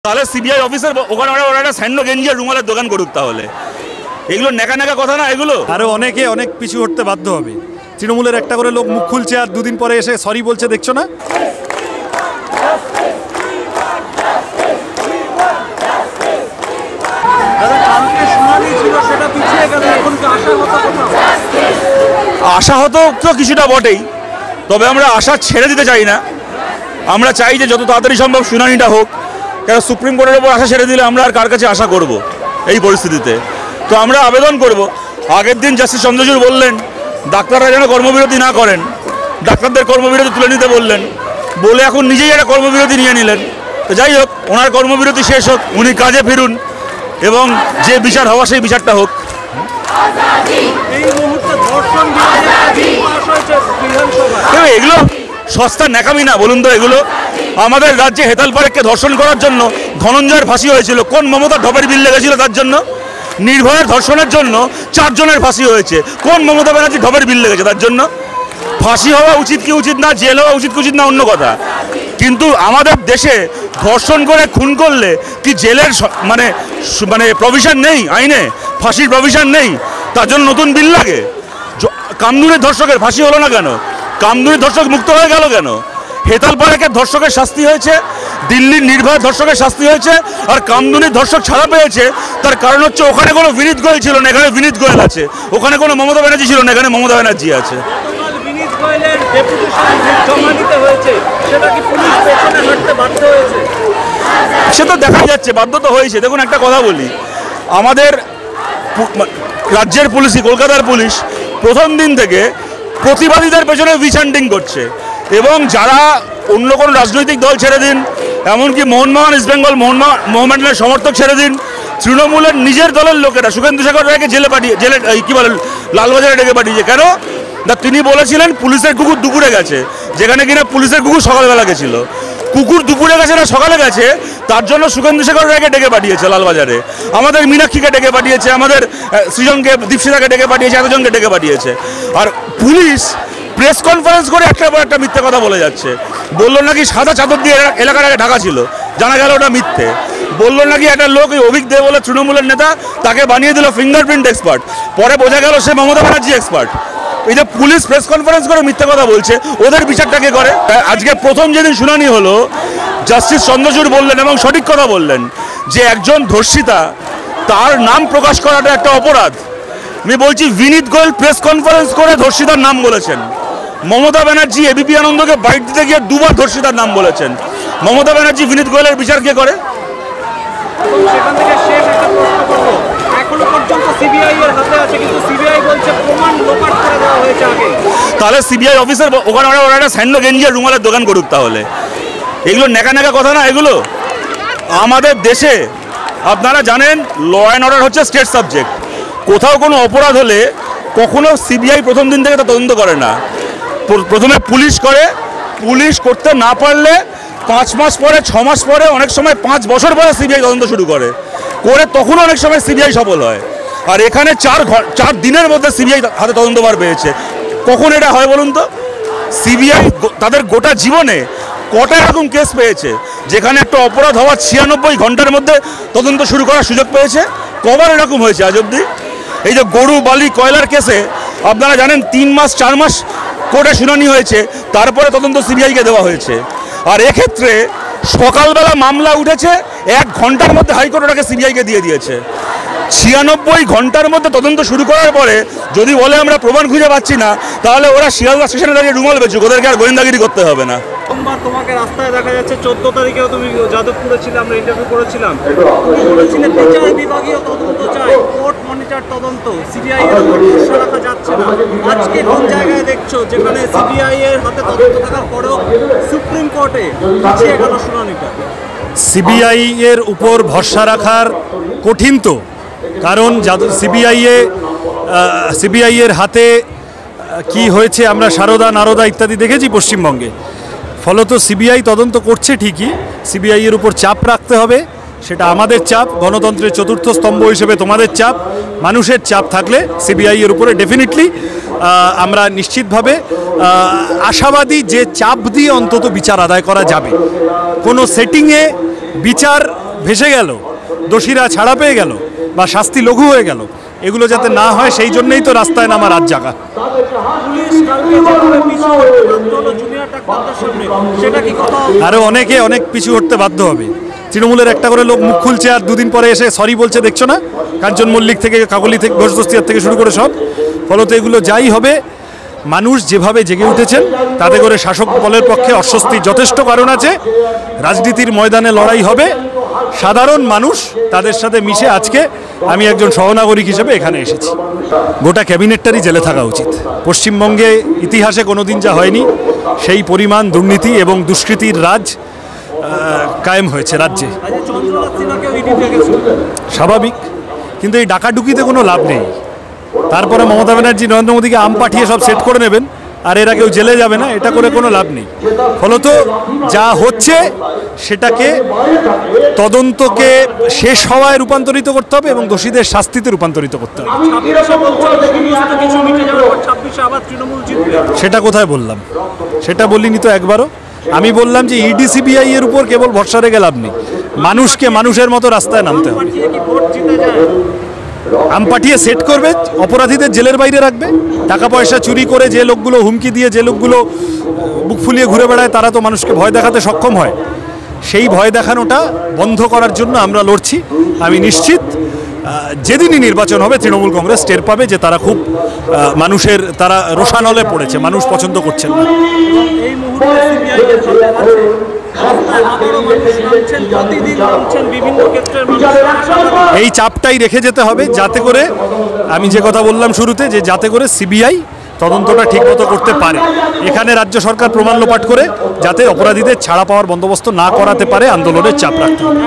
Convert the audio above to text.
তাহলে CBI officer ওখানে ওরা একটা স্যান্ডো গেঞ্জি আর রুমালের দোকান করুক। তাহলে এগুলো নেকা নেকা কথা না, এগুলো আরো অনেকে অনেক পিছু হটতে বাধ্য হবে। তৃণমূলের একটা করে লোক মুখ খুলছে আর দুদিন পরে এসে সরি বলছে, দেখছো না? আশাহত তো কিছুটা বটেই, তবে আমরা আশা ছেড়ে দিতে চাই না। আমরা চাই যে যত তাড়াতাড়ি সম্ভব শুনানিটা হোক, কারণ সুপ্রিম কোর্টের উপর আশা ছেড়ে দিলে আমরা আর কার কাছে আশা করব এই পরিস্থিতিতে? তো আমরা আবেদন করব। আগের দিন জাস্টিস চন্দ্রচূড় বললেন ডাক্তাররা যেন কর্মবিরতি না করেন, ডাক্তারদের কর্মবিরতি তুলে নিতে বললেন, বলে এখন নিজেই একটা কর্মবিরতি নিয়ে নিলেন। তো যাই হোক, ওনার কর্মবিরতি শেষ হোক, উনি কাজে ফিরুন এবং যে বিচার হওয়া সেই বিচারটা হোক। এগুলো সস্তা ন্যাকামি না বলুন তো? এগুলো আমাদের রাজ্যে হেতাল পারেককে ধর্ষণ করার জন্য ধনঞ্জয়ের ফাঁসি হয়েছিল, কোন মমতার ঢপের বিল লেগেছিল তার জন্য? নির্ভয়ার ধর্ষণের জন্য 4 জনের ফাঁসি হয়েছে, কোন মমতা ব্যানার্জি ঢপের বিল লেগেছে তার জন্য? ফাঁসি হওয়া উচিত কি উচিত না, জেল হওয়া উচিত কি উচিত না অন্য কথা, কিন্তু আমাদের দেশে ধর্ষণ করে খুন করলে কি জেলের মানে মানে প্রভিশন নেই? আইনে ফাঁসির প্রভিশন নেই? তার জন্য নতুন বিল লাগে? কামদুনির ধর্ষকের ফাঁসি হলো না কেন? কামদুনির ধর্ষক মুক্ত হয়ে গেল কেন? হেতাল পারেকের ধর্ষকের শাস্তি হয়েছে, দিল্লির নির্ভয়ার ধর্ষকের শাস্তি হয়েছে, আর কামদুনির ধর্ষক ছাড়া পেয়েছে। তার কারণ হচ্ছে ওখানে কোনো বিনীত গোয়েল ছিল না, এখানে বিনীত গোয়েল আছে। ওখানে কোনো মমতা ব্যানার্জি ছিল না, এখানে মমতা ব্যানার্জি আছে। সে তো দেখা যাচ্ছে, বাধ্য তো হয়েছে। দেখুন একটা কথা বলি, আমাদের রাজ্যের পুলিশই, কলকাতার পুলিশ প্রথম দিন থেকে প্রতিবাদীদের পেছনে উইচ হান্টিং করছে, এবং যারা অন্য কোনো রাজনৈতিক দল ছেড়ে দিন, এমনকি মোহনবাগান ইস্টবেঙ্গল মোহামেডানের সমর্থক ছেড়ে দিন, তৃণমূলের নিজের দলের লোকেরা শুভেন্দু শেখর রায়কে জেলে কী বলে লালবাজারে ডেকে পাঠিয়েছে। কেন না, তিনি বলেছিলেন পুলিশের কুকুর দুপুরে গেছে, যেখানে কিনা পুলিশের কুকুর সকালবেলা গেছিল। কুকুর দুপুরে গেছে না সকালে গেছে, তার জন্য শুভেন্দু শেখর রায়কে ডেকে পাঠিয়েছে লালবাজারে, আমাদের মীনাক্ষীকে ডেকে পাঠিয়েছে, আমাদের সৃজনকে, দীপশিতাকে ডেকে পাঠিয়েছে, এতজনকে ডেকে পাঠিয়েছে। আর পুলিশ প্রেস কনফারেন্স করে একটার পর একটা মিথ্যে কথা বলে যাচ্ছে। বললো নাকি সাদা চাদর দিয়ে এলাকার আগে ঢাকা ছিল, জানা গেল ওটা মিথ্যে। বললো নাকি একটা লোক অভিক দে বলে তৃণমূলের নেতা, তাকে বানিয়ে দিল ফিঙ্গারপ্রিন্ট এক্সপার্ট, পরে বোঝা গেল সে মমতা ব্যানার্জি এক্সপার্ট। এই যে পুলিশ প্রেস কনফারেন্স করে মিথ্যে কথা বলছে, ওদের বিচারটাকে করে? আজকে প্রথম যেদিন শুনানি হলো, জাস্টিস চন্দ্রচূড় বললেন এবং সঠিক কথা বললেন যে একজন ধর্ষিতা, তার নাম প্রকাশ করাটা একটা অপরাধ। আমি বলছি, বিনীত গোয়েল প্রেস কনফারেন্স করে ধর্ষিতার নাম বলেছেন। মমতা ব্যানার্জি এবিপি আনন্দকে বাইট দিতে গিয়ে 2 বার ধর্ষিতার নাম বলেছেন। মমতা ব্যানার্জি বিনীত গোয়েলের বিচার কে করে? সেখান থেকে শেষ একটা প্রশ্ন করব, এখনো পর্যন্ত সিবিআই এর হাতে আছে, কিন্তু সিবিআই বলছে প্রমাণ লোপাট করে দেওয়া হয়েছে আগে। তাহলে সিবিআই অফিসার ওখানে ওরা একটা স্যান্ডো গেঞ্জি আর রুমালের দোকান করুক। তাহলে এগুলো নেকা নেকা কথা না, এগুলো আমাদের দেশে আপনারা জানেন ল অ্যান্ড অর্ডার হচ্ছে স্টেট সাবজেক্ট। কোথাও কোনো অপরাধ হলে কখনো সিবিআই প্রথম দিন থেকে তা তদন্ত করে না, প্রথমে পুলিশ করে। পুলিশ করতে না পারলে 5 মাস পরে, 6 মাস পরে, অনেক সময় 5 বছর পরে সিবিআই তদন্ত শুরু করে, তখনও অনেক সময় সিবিআই সফল হয়। আর এখানে 4 দিনের মধ্যে সিবিআই হাতে তদন্তভার পেয়েছে। কখন এটা হয় বলুন তো? সিবিআই তাদের গোটা জীবনে কটা এরকম কেস পেয়েছে যেখানে একটা অপরাধ হওয়ার 96 ঘন্টার মধ্যে তদন্ত শুরু করার সুযোগ পেয়েছে? কবার এরকম হয়েছে আজ অব্দি? এই যে গরু বালি কয়লার কেসে আপনারা জানেন 3 মাস 4 মাস কোর্টে শুনানি হয়েছে, তারপরে তদন্ত সিবিআইকে দেওয়া হয়েছে। আর এক্ষেত্রে সকালবেলা মামলা উঠেছে, 1 ঘন্টার মধ্যে হাইকোর্ট ওটাকে সিবিআইকে দিয়ে দিয়েছে। 96 ঘন্টার মধ্যে তদন্ত শুরু করার পরে যদি বলে আমরা প্রমাণ খুঁজে পাচ্ছি না, তাহলে ওরা শিয়ালদা স্টেশনে দাঁড়িয়ে রুমাল বেচুক, ওদেরকে আর গোয়েন্দাগিরি করতে হবে না। সোমবার তোমাকে রাস্তায় দেখা যাচ্ছে, 14 তারিখেও তুমি যাদবপুরে ছিলে, আমরা ইন্টারভিউ করেছিলাম, তুমি বলেছিলে বিচার বিভাগীয় তদন্ত চাই, কোর্ট মনিটর তদন্ত, সিবিআই এর উপর ভরসা রাখা যাচ্ছে না। আজকে কোন জায়গায় দেখছো যেখানে সিবিআই এর হাতে তদন্ত থাকার পরেও সুপ্রিম কোর্টে পিছিয়ে গেল শুনানিটা? সিবিআই এর উপর ভরসা রাখার কঠিন তো, কারণ সিবিআই এর হাতে কি হয়েছে আমরা সারদা নারদা ইত্যাদি দেখেছি পশ্চিমবঙ্গে। ফলত সিবিআই তদন্ত করছে ঠিকই, সিবিআই এর উপর চাপ রাখতে হবে, সেটা আমাদের চাপ, গণতন্ত্রের চতুর্থ স্তম্ভ হিসেবে তোমাদের চাপ, মানুষের চাপ থাকলে সিবিআই এর উপরে ডেফিনেটলি আমরা নিশ্চিতভাবে আশাবাদী যে চাপ দিয়ে অন্তত বিচার আদায় করা যাবে। কোনো সেটিংয়ে বিচার ভেসে গেল, দোষীরা ছাড়া পেয়ে গেল বা শাস্তি লঘু হয়ে গেল, এগুলো যাতে না হয় সেই জন্যই তো রাস্তায় নামা রাত জাগা। আরও অনেকে অনেক পিছু হটতে বাধ্য হবে। তৃণমূলের একটা করে লোক মুখ খুলছে আর দুদিন পরে এসে সরি বলছে, দেখছো না? কাঞ্চন মল্লিক থেকে, কাকলি থেকে, ঘোষ দস্তিদার থেকে শুরু করে সব। ফলত এগুলো যাই হবে, মানুষ যেভাবে জেগে উঠেছেন তাতে করে শাসক দলের পক্ষে অস্বস্তির যথেষ্ট কারণ আছে। রাজনীতির ময়দানে লড়াই হবে, সাধারণ মানুষ তাদের সাথে মিশে আজকে আমি একজন সহনাগরিক হিসেবে এখানে এসেছি। গোটা ক্যাবিনেটটারই জেলে থাকা উচিত। পশ্চিমবঙ্গে ইতিহাসে কোনোদিন যা হয়নি সেই পরিমাণ দুর্নীতি এবং দুষ্কৃতির রাজ কায়েম হয়েছে রাজ্যে। স্বাভাবিক, কিন্তু এই ডাকাডুকিতে কোনো লাভ নেই। তারপরে মমতা ব্যানার্জি নরেন্দ্র মোদীকে আম পাঠিয়ে সব সেট করে নেবেন আর এরা কেউ জেলে যাবে না, এটা করে কোনো লাভ নেই। ফলত যা হচ্ছে সেটাকে তদন্তকে শেষ হওয়ায় রূপান্তরিত করতে হবে এবং দোষীদের শাস্তিতে রূপান্তরিত করতে হবে। সেটা কোথায় বললাম? সেটা বলিনি তো একবারও। আমি বললাম যে ইডি সিবিআই এর উপর কেবল ভরসা রেখে লাভ নেই, মানুষকে মানুষের মতো রাস্তায় নামতে হবে। আম পাঠিয়ে সেট করবে, অপরাধীদের জেলের বাইরে রাখবে। টাকা পয়সা চুরি করে যে লোকগুলো, হুমকি দিয়ে যে লোকগুলো বুক ফুলিয়ে ঘুরে বেড়ায়, তারা তো মানুষকে ভয় দেখাতে সক্ষম হয়। সেই ভয় দেখানোটা বন্ধ করার জন্য আমরা লড়ছি। আমি নিশ্চিত যেদিনই নির্বাচন হবে তৃণমূল কংগ্রেস টের পাবে যে তারা খুব মানুষের, তারা রোষানলে পড়েছে, মানুষ পছন্দ করছেন না। এই চাপটাই রেখে যেতে হবে, যাতে করে আমি যে কথা বললাম শুরুতে, যে যাতে করে সিবিআই তদন্তটা ঠিকমতো করতে পারে। এখানে রাজ্য সরকার প্রমাণ লোপাট করে যাতে অপরাধীদের ছাড়া পাওয়ার বন্দোবস্ত না করাতে পারে, আন্দোলনের চাপ রাখতে হবে।